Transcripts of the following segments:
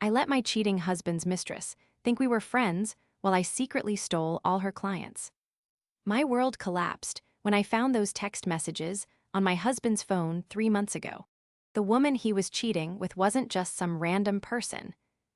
I let my cheating husband's mistress think we were friends while I secretly stole all her clients. My world collapsed when I found those text messages on my husband's phone 3 months ago. The woman he was cheating with wasn't just some random person.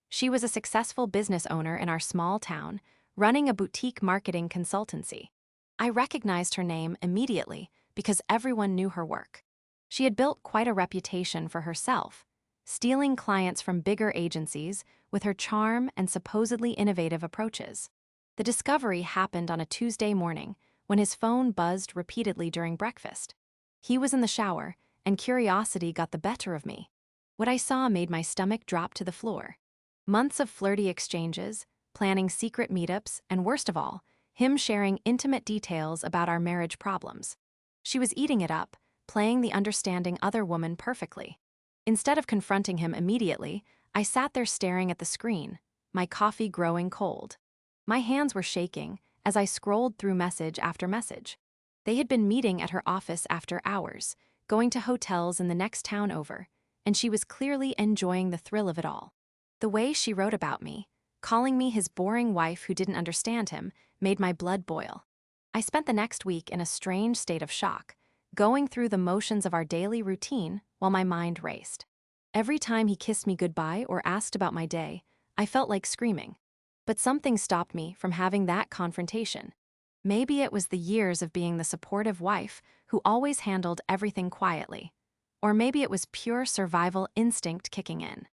She was a successful business owner in our small town, running a boutique marketing consultancy. I recognized her name immediately because everyone knew her work. She had built quite a reputation for herself, stealing clients from bigger agencies with her charm and supposedly innovative approaches. The discovery happened on a Tuesday morning when his phone buzzed repeatedly during breakfast. He was in the shower, and curiosity got the better of me. What I saw made my stomach drop to the floor. Months of flirty exchanges, planning secret meetups, and worst of all, him sharing intimate details about our marriage problems. She was eating it up, playing the understanding other woman perfectly. Instead of confronting him immediately, I sat there staring at the screen, my coffee growing cold. My hands were shaking as I scrolled through message after message. They had been meeting at her office after hours, going to hotels in the next town over, and she was clearly enjoying the thrill of it all. The way she wrote about me, calling me his boring wife who didn't understand him, made my blood boil. I spent the next week in a strange state of shock, going through the motions of our daily routine while my mind raced. Every time he kissed me goodbye or asked about my day, I felt like screaming. But something stopped me from having that confrontation. Maybe it was the years of being the supportive wife who always handled everything quietly. Or maybe it was pure survival instinct kicking in.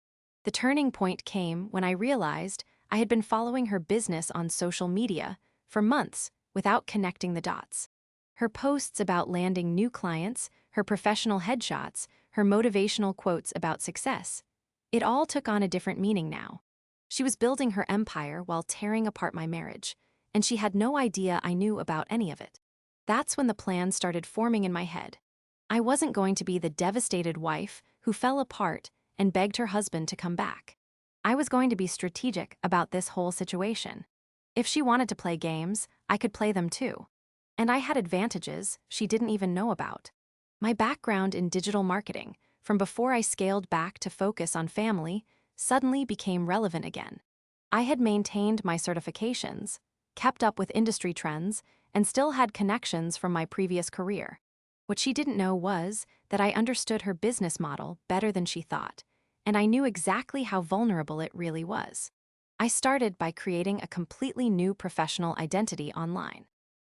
The turning point came when I realized I had been following her business on social media for months without connecting the dots. Her posts about landing new clients, her professional headshots, her motivational quotes about success. It all took on a different meaning now. She was building her empire while tearing apart my marriage, and she had no idea I knew about any of it. That's when the plan started forming in my head. I wasn't going to be the devastated wife who fell apart and begged her husband to come back. I was going to be strategic about this whole situation. If she wanted to play games, I could play them too. And I had advantages she didn't even know about. My background in digital marketing, from before I scaled back to focus on family, suddenly became relevant again. I had maintained my certifications, kept up with industry trends, and still had connections from my previous career. What she didn't know was that I understood her business model better than she thought, and I knew exactly how vulnerable it really was. I started by creating a completely new professional identity online.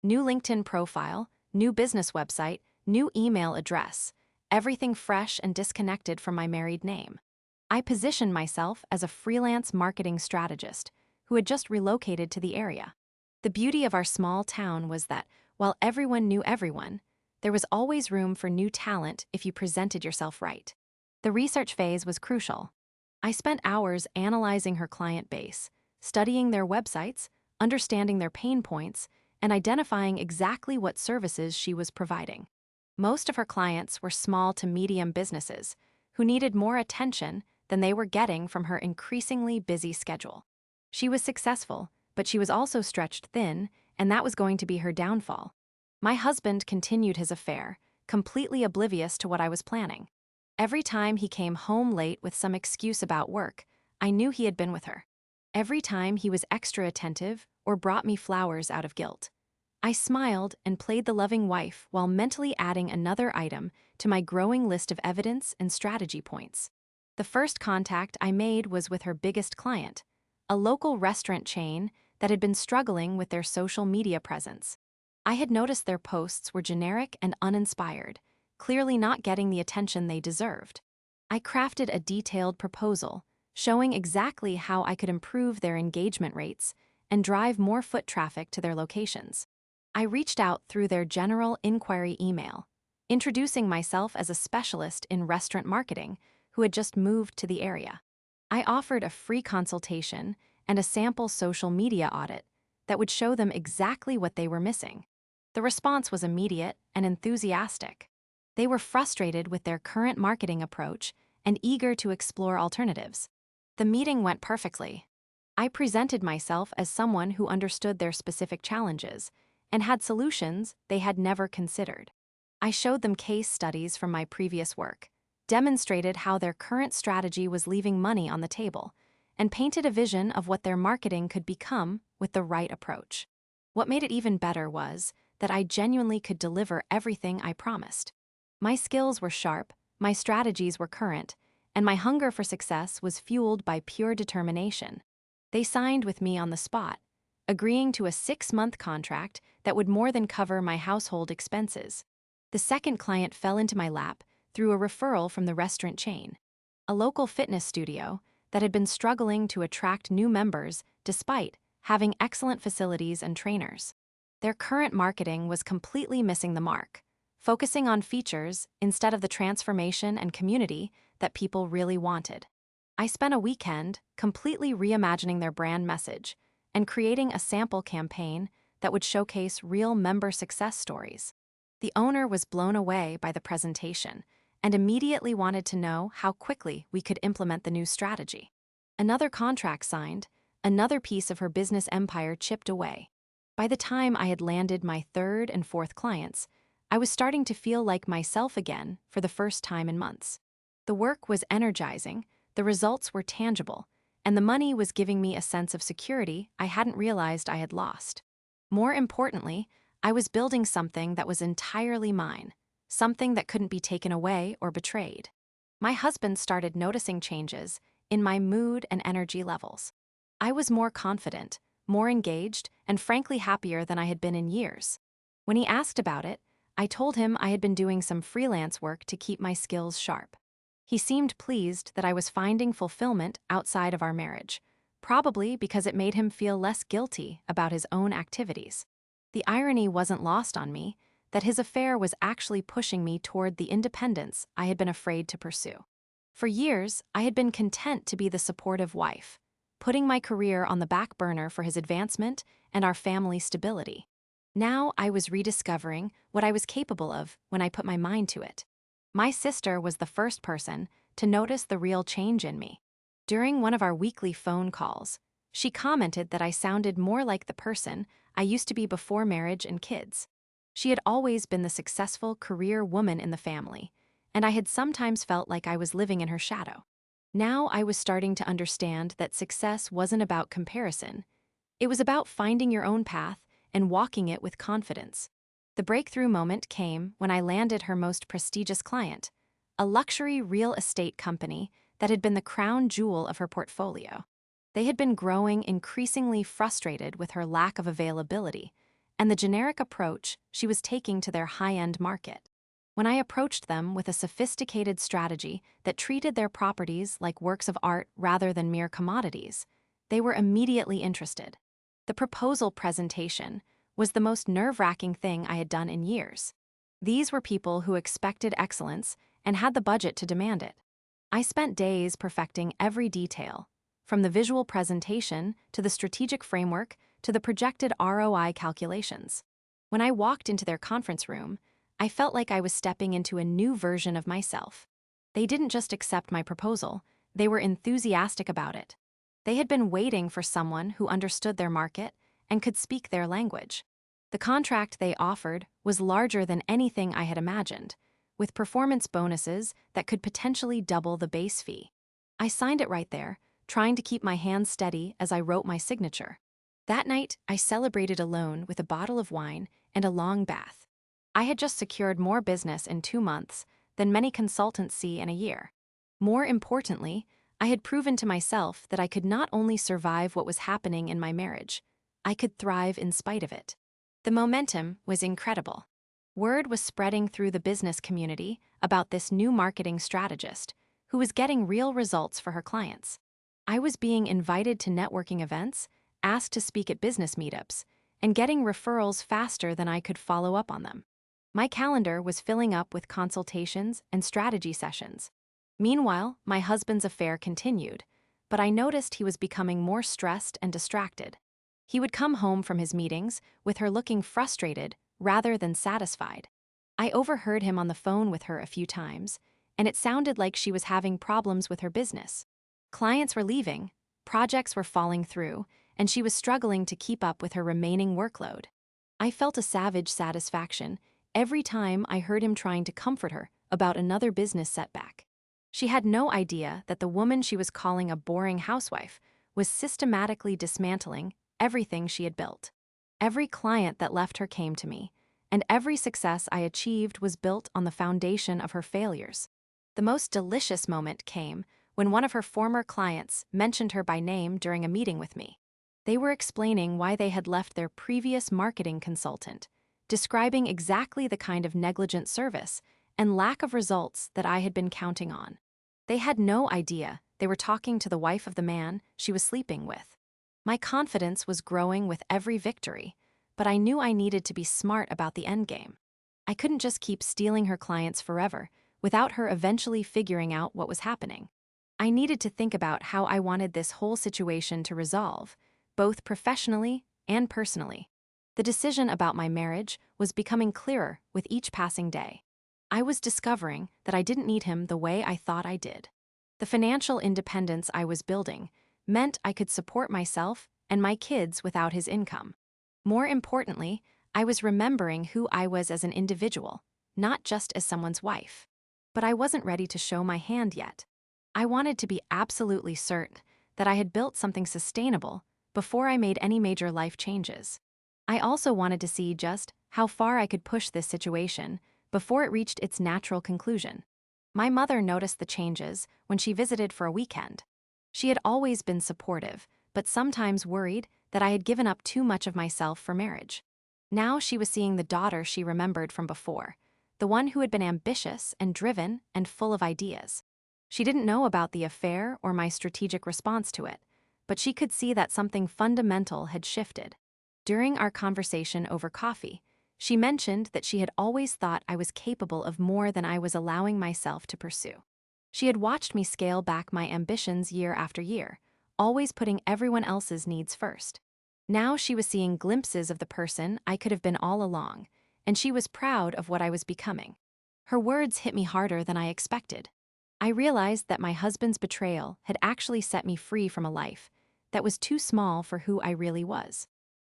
New LinkedIn profile, new business website, new email address, everything fresh and disconnected from my married name. I positioned myself as a freelance marketing strategist who had just relocated to the area. The beauty of our small town was that, while everyone knew everyone, there was always room for new talent if you presented yourself right. The research phase was crucial. I spent hours analyzing her client base, studying their websites, understanding their pain points, and identifying exactly what services she was providing. Most of her clients were small to medium businesses who needed more attention than they were getting from her increasingly busy schedule. She was successful, but she was also stretched thin, and that was going to be her downfall. My husband continued his affair, completely oblivious to what I was planning. Every time he came home late with some excuse about work, I knew he had been with her. Every time he was extra attentive or brought me flowers out of guilt, I smiled and played the loving wife while mentally adding another item to my growing list of evidence and strategy points. The first contact I made was with her biggest client, a local restaurant chain that had been struggling with their social media presence. I had noticed their posts were generic and uninspired, clearly not getting the attention they deserved. I crafted a detailed proposal, showing exactly how I could improve their engagement rates and drive more foot traffic to their locations. I reached out through their general inquiry email, introducing myself as a specialist in restaurant marketing who had just moved to the area. I offered a free consultation and a sample social media audit that would show them exactly what they were missing. The response was immediate and enthusiastic. They were frustrated with their current marketing approach and eager to explore alternatives. The meeting went perfectly. I presented myself as someone who understood their specific challenges and had solutions they had never considered. I showed them case studies from my previous work, demonstrated how their current strategy was leaving money on the table, and painted a vision of what their marketing could become with the right approach. What made it even better was that I genuinely could deliver everything I promised. My skills were sharp, my strategies were current, and my hunger for success was fueled by pure determination. They signed with me on the spot, agreeing to a 6-month contract that would more than cover my household expenses. The second client fell into my lap through a referral from the restaurant chain, a local fitness studio that had been struggling to attract new members despite having excellent facilities and trainers. Their current marketing was completely missing the mark, focusing on features instead of the transformation and community that people really wanted. I spent a weekend completely reimagining their brand message and creating a sample campaign that would showcase real member success stories. The owner was blown away by the presentation and immediately wanted to know how quickly we could implement the new strategy. Another contract signed, another piece of her business empire chipped away. By the time I had landed my third and fourth clients, I was starting to feel like myself again for the first time in months. The work was energizing, the results were tangible, and the money was giving me a sense of security I hadn't realized I had lost. More importantly, I was building something that was entirely mine, something that couldn't be taken away or betrayed. My husband started noticing changes in my mood and energy levels. I was more confident, more engaged, and frankly happier than I had been in years. When he asked about it, I told him I had been doing some freelance work to keep my skills sharp. He seemed pleased that I was finding fulfillment outside of our marriage, probably because it made him feel less guilty about his own activities. The irony wasn't lost on me that his affair was actually pushing me toward the independence I had been afraid to pursue. For years, I had been content to be the supportive wife, putting my career on the back burner for his advancement and our family stability. Now I was rediscovering what I was capable of when I put my mind to it. My sister was the first person to notice the real change in me. During one of our weekly phone calls, she commented that I sounded more like the person I used to be before marriage and kids. She had always been the successful career woman in the family, and I had sometimes felt like I was living in her shadow. Now I was starting to understand that success wasn't about comparison. It was about finding your own path and walking it with confidence. The breakthrough moment came when I landed her most prestigious client, a luxury real estate company that had been the crown jewel of her portfolio. They had been growing increasingly frustrated with her lack of availability and the generic approach she was taking to their high-end market. When I approached them with a sophisticated strategy that treated their properties like works of art rather than mere commodities, they were immediately interested. The proposal presentation was the most nerve-wracking thing I had done in years. These were people who expected excellence and had the budget to demand it. I spent days perfecting every detail, from the visual presentation to the strategic framework to the projected ROI calculations. When I walked into their conference room, I felt like I was stepping into a new version of myself. They didn't just accept my proposal, they were enthusiastic about it. They had been waiting for someone who understood their market and could speak their language. The contract they offered was larger than anything I had imagined, with performance bonuses that could potentially double the base fee. I signed it right there, trying to keep my hands steady as I wrote my signature. That night, I celebrated alone with a bottle of wine and a long bath. I had just secured more business in 2 months than many consultants see in a year. More importantly, I had proven to myself that I could not only survive what was happening in my marriage, I could thrive in spite of it. The momentum was incredible. Word was spreading through the business community about this new marketing strategist who was getting real results for her clients. I was being invited to networking events, asked to speak at business meetups, and getting referrals faster than I could follow up on them. My calendar was filling up with consultations and strategy sessions. Meanwhile, my husband's affair continued, but I noticed he was becoming more stressed and distracted. He would come home from his meetings with her looking frustrated rather than satisfied. I overheard him on the phone with her a few times, and it sounded like she was having problems with her business. Clients were leaving, projects were falling through, and she was struggling to keep up with her remaining workload. I felt a savage satisfaction every time I heard him trying to comfort her about another business setback. She had no idea that the woman she was calling a boring housewife was systematically dismantling everything she had built. Every client that left her came to me, and every success I achieved was built on the foundation of her failures. The most delicious moment came when one of her former clients mentioned her by name during a meeting with me. They were explaining why they had left their previous marketing consultant, describing exactly the kind of negligent service and lack of results that I had been counting on. They had no idea they were talking to the wife of the man she was sleeping with. My confidence was growing with every victory, but I knew I needed to be smart about the endgame. I couldn't just keep stealing her clients forever without her eventually figuring out what was happening. I needed to think about how I wanted this whole situation to resolve, both professionally and personally. The decision about my marriage was becoming clearer with each passing day. I was discovering that I didn't need him the way I thought I did. The financial independence I was building meant I could support myself and my kids without his income. More importantly, I was remembering who I was as an individual, not just as someone's wife. But I wasn't ready to show my hand yet. I wanted to be absolutely certain that I had built something sustainable before I made any major life changes. I also wanted to see just how far I could push this situation before it reached its natural conclusion. My mother noticed the changes when she visited for a weekend. She had always been supportive, but sometimes worried that I had given up too much of myself for marriage. Now she was seeing the daughter she remembered from before, the one who had been ambitious and driven and full of ideas. She didn't know about the affair or my strategic response to it, but she could see that something fundamental had shifted. During our conversation over coffee, she mentioned that she had always thought I was capable of more than I was allowing myself to pursue. She had watched me scale back my ambitions year after year, always putting everyone else's needs first. Now she was seeing glimpses of the person I could have been all along, and she was proud of what I was becoming. Her words hit me harder than I expected. I realized that my husband's betrayal had actually set me free from a life that was too small for who I really was.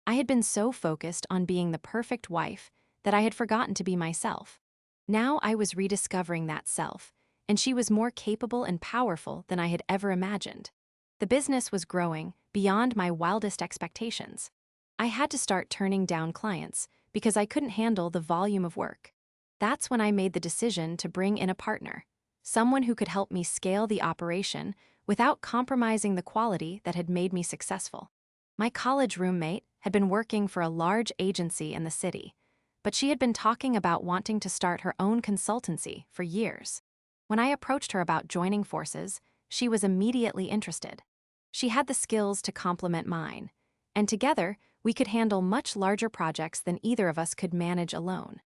I had been so focused on being the perfect wife that I had forgotten to be myself. Now I was rediscovering that self, and she was more capable and powerful than I had ever imagined. The business was growing beyond my wildest expectations. I had to start turning down clients because I couldn't handle the volume of work. That's when I made the decision to bring in a partner, someone who could help me scale the operation without compromising the quality that had made me successful. My college roommate had been working for a large agency in the city, but she had been talking about wanting to start her own consultancy for years. When I approached her about joining forces, she was immediately interested. She had the skills to complement mine, and together we could handle much larger projects than either of us could manage alone.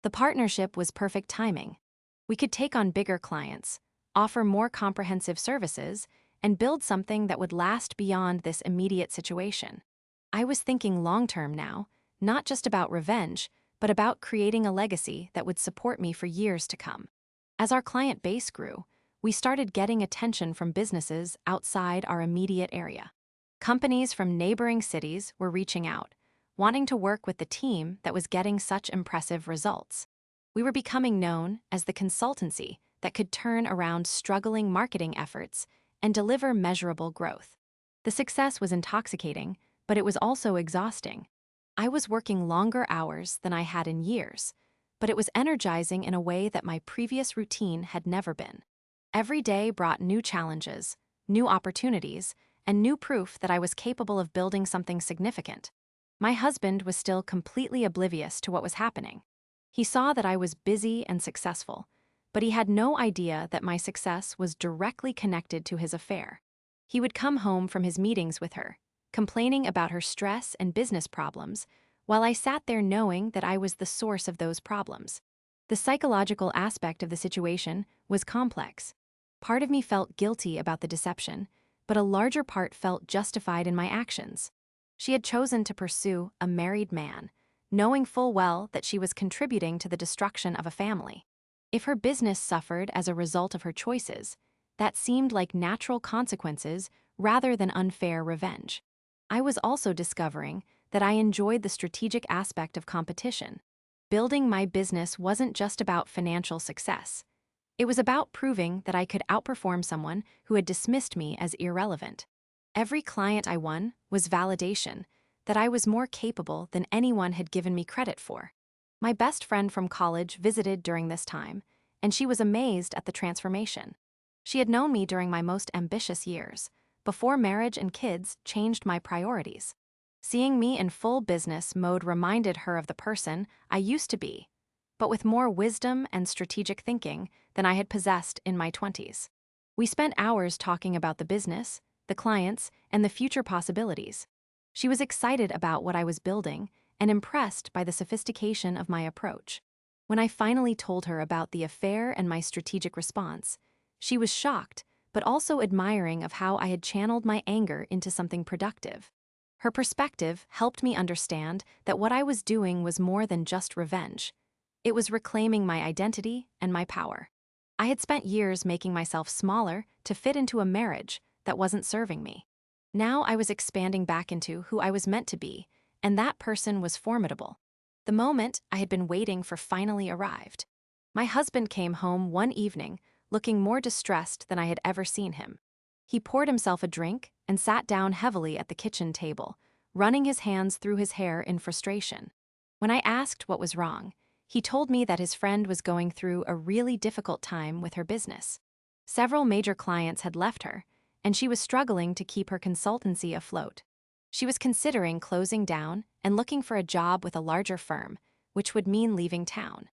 The partnership was perfect timing. We could take on bigger clients, offer more comprehensive services, and build something that would last beyond this immediate situation. I was thinking long-term now, not just about revenge, but about creating a legacy that would support me for years to come. As our client base grew, we started getting attention from businesses outside our immediate area. Companies from neighboring cities were reaching out, wanting to work with the team that was getting such impressive results. We were becoming known as the consultancy that could turn around struggling marketing efforts and deliver measurable growth. The success was intoxicating, but it was also exhausting. I was working longer hours than I had in years, but it was energizing in a way that my previous routine had never been. Every day brought new challenges, new opportunities, and new proof that I was capable of building something significant. My husband was still completely oblivious to what was happening. He saw that I was busy and successful, but he had no idea that my success was directly connected to his affair. He would come home from his meetings with her, complaining about her stress and business problems, while I sat there knowing that I was the source of those problems. The psychological aspect of the situation was complex. Part of me felt guilty about the deception, but a larger part felt justified in my actions. She had chosen to pursue a married man, knowing full well that she was contributing to the destruction of a family. If her business suffered as a result of her choices, that seemed like natural consequences rather than unfair revenge. I was also discovering that I enjoyed the strategic aspect of competition. Building my business wasn't just about financial success. It was about proving that I could outperform someone who had dismissed me as irrelevant. Every client I won was validation that I was more capable than anyone had given me credit for. My best friend from college visited during this time, and she was amazed at the transformation. She had known me during my most ambitious years, before marriage and kids changed my priorities. Seeing me in full business mode reminded her of the person I used to be, but with more wisdom and strategic thinking than I had possessed in my 20s. We spent hours talking about the business, the clients, and the future possibilities. She was excited about what I was building and impressed by the sophistication of my approach. When I finally told her about the affair and my strategic response, she was shocked, but also admiring of how I had channeled my anger into something productive. Her perspective helped me understand that what I was doing was more than just revenge. It was reclaiming my identity and my power. I had spent years making myself smaller to fit into a marriage that wasn't serving me. Now I was expanding back into who I was meant to be, and that person was formidable. The moment I had been waiting for finally arrived. My husband came home one evening, looking more distressed than I had ever seen him. He poured himself a drink and sat down heavily at the kitchen table, running his hands through his hair in frustration. When I asked what was wrong, he told me that his friend was going through a really difficult time with her business. Several major clients had left her, and she was struggling to keep her consultancy afloat. She was considering closing down and looking for a job with a larger firm, which would mean leaving town.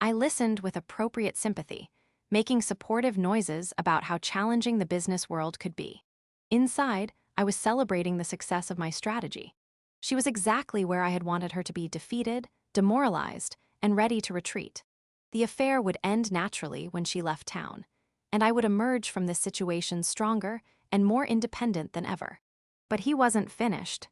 I listened with appropriate sympathy, making supportive noises about how challenging the business world could be. Inside, I was celebrating the success of my strategy. She was exactly where I had wanted her to be: defeated, demoralized, and ready to retreat. The affair would end naturally when she left town, and I would emerge from this situation stronger and more independent than ever. But he wasn't finished.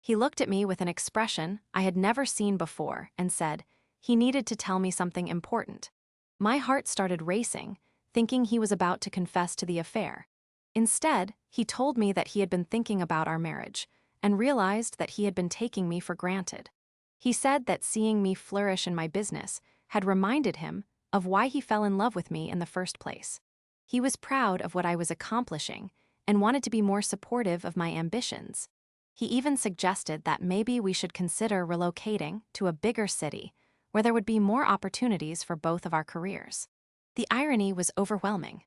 He looked at me with an expression I had never seen before and said he needed to tell me something important. My heart started racing, thinking he was about to confess to the affair. Instead, he told me that he had been thinking about our marriage and realized that he had been taking me for granted. He said that seeing me flourish in my business had reminded him of why he fell in love with me in the first place. He was proud of what I was accomplishing and wanted to be more supportive of my ambitions. He even suggested that maybe we should consider relocating to a bigger city where there would be more opportunities for both of our careers. The irony was overwhelming.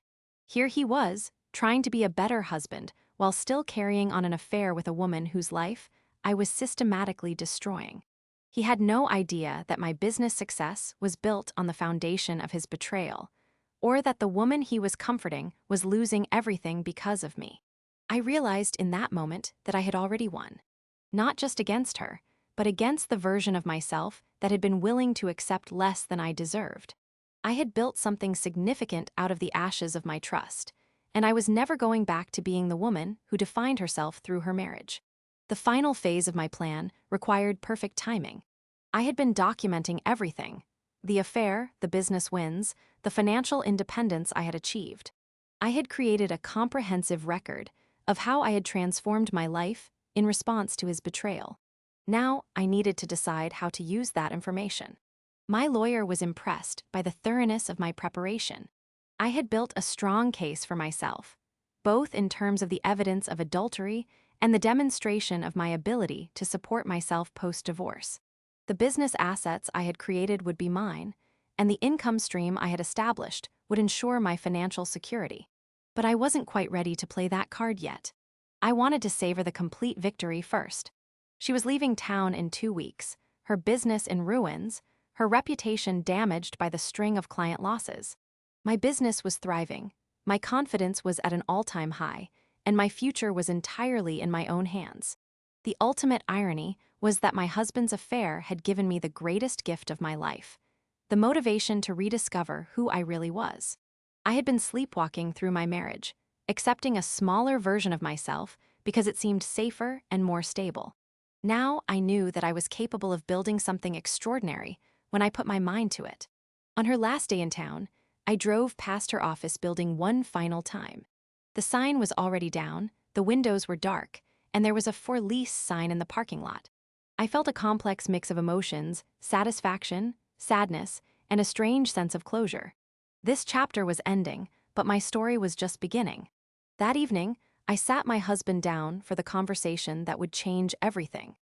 Here he was, trying to be a better husband while still carrying on an affair with a woman whose life I was systematically destroying. He had no idea that my business success was built on the foundation of his betrayal, or that the woman he was comforting was losing everything because of me. I realized in that moment that I had already won. Not just against her, but against the version of myself that had been willing to accept less than I deserved. I had built something significant out of the ashes of my trust, and I was never going back to being the woman who defined herself through her marriage. The final phase of my plan required perfect timing. I had been documenting everything: the affair, the business wins, the financial independence I had achieved. I had created a comprehensive record of how I had transformed my life in response to his betrayal. Now I needed to decide how to use that information. My lawyer was impressed by the thoroughness of my preparation. I had built a strong case for myself, both in terms of the evidence of adultery and the demonstration of my ability to support myself post-divorce. The business assets I had created would be mine, and the income stream I had established would ensure my financial security. But I wasn't quite ready to play that card yet. I wanted to savor the complete victory first. She was leaving town in 2 weeks, her business in ruins, her reputation damaged by the string of client losses. My business was thriving, my confidence was at an all-time high, and my future was entirely in my own hands. The ultimate irony was that my husband's affair had given me the greatest gift of my life: the motivation to rediscover who I really was. I had been sleepwalking through my marriage, accepting a smaller version of myself because it seemed safer and more stable. Now I knew that I was capable of building something extraordinary when I put my mind to it. On her last day in town, I drove past her office building one final time. The sign was already down, the windows were dark, and there was a "for lease" sign in the parking lot. I felt a complex mix of emotions: satisfaction, sadness, and a strange sense of closure. This chapter was ending, but my story was just beginning. That evening, I sat my husband down for the conversation that would change everything.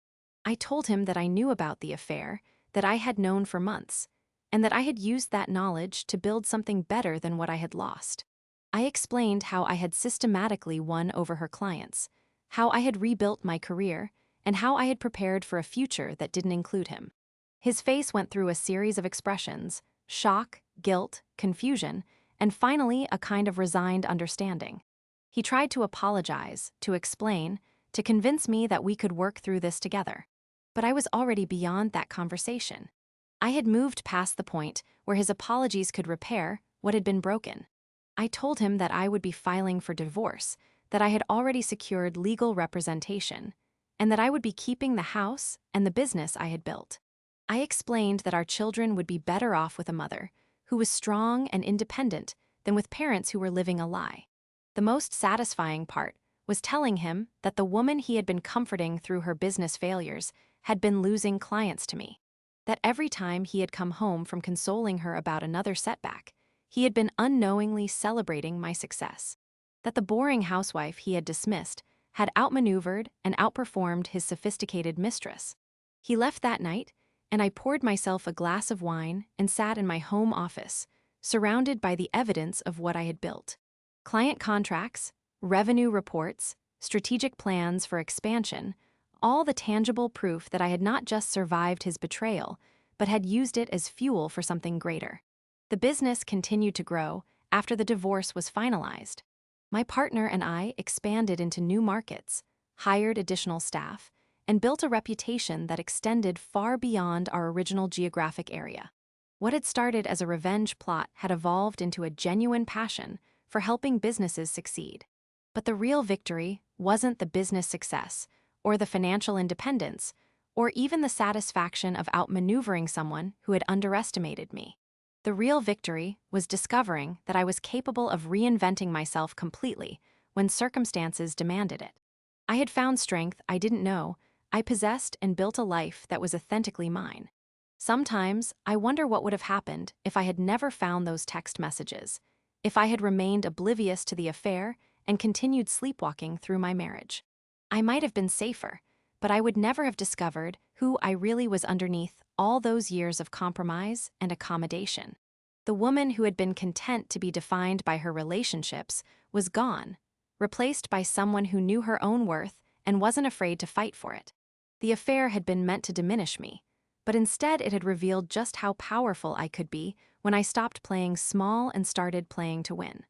I told him that I knew about the affair, that I had known for months, and that I had used that knowledge to build something better than what I had lost. I explained how I had systematically won over her clients, how I had rebuilt my career, and how I had prepared for a future that didn't include him. His face went through a series of expressions: shock, guilt, confusion, and finally a kind of resigned understanding. He tried to apologize, to explain, to convince me that we could work through this together. But I was already beyond that conversation. I had moved past the point where his apologies could repair what had been broken. I told him that I would be filing for divorce, that I had already secured legal representation, and that I would be keeping the house and the business I had built. I explained that our children would be better off with a mother who was strong and independent than with parents who were living a lie. The most satisfying part was telling him that the woman he had been comforting through her business failures had been losing clients to me. That every time he had come home from consoling her about another setback, he had been unknowingly celebrating my success. That the boring housewife he had dismissed had outmaneuvered and outperformed his sophisticated mistress. He left that night, and I poured myself a glass of wine and sat in my home office, surrounded by the evidence of what I had built. Client contracts, revenue reports, strategic plans for expansion, all the tangible proof that I had not just survived his betrayal, but had used it as fuel for something greater. The business continued to grow after the divorce was finalized. My partner and I expanded into new markets, hired additional staff, and built a reputation that extended far beyond our original geographic area. What had started as a revenge plot had evolved into a genuine passion for helping businesses succeed. But the real victory wasn't the business success, or the financial independence, or even the satisfaction of outmaneuvering someone who had underestimated me. The real victory was discovering that I was capable of reinventing myself completely when circumstances demanded it. I had found strength I didn't know I possessed and built a life that was authentically mine. Sometimes I wonder what would have happened if I had never found those text messages, if I had remained oblivious to the affair and continued sleepwalking through my marriage. I might have been safer, but I would never have discovered who I really was underneath all those years of compromise and accommodation. The woman who had been content to be defined by her relationships was gone, replaced by someone who knew her own worth and wasn't afraid to fight for it. The affair had been meant to diminish me, but instead it had revealed just how powerful I could be when I stopped playing small and started playing to win.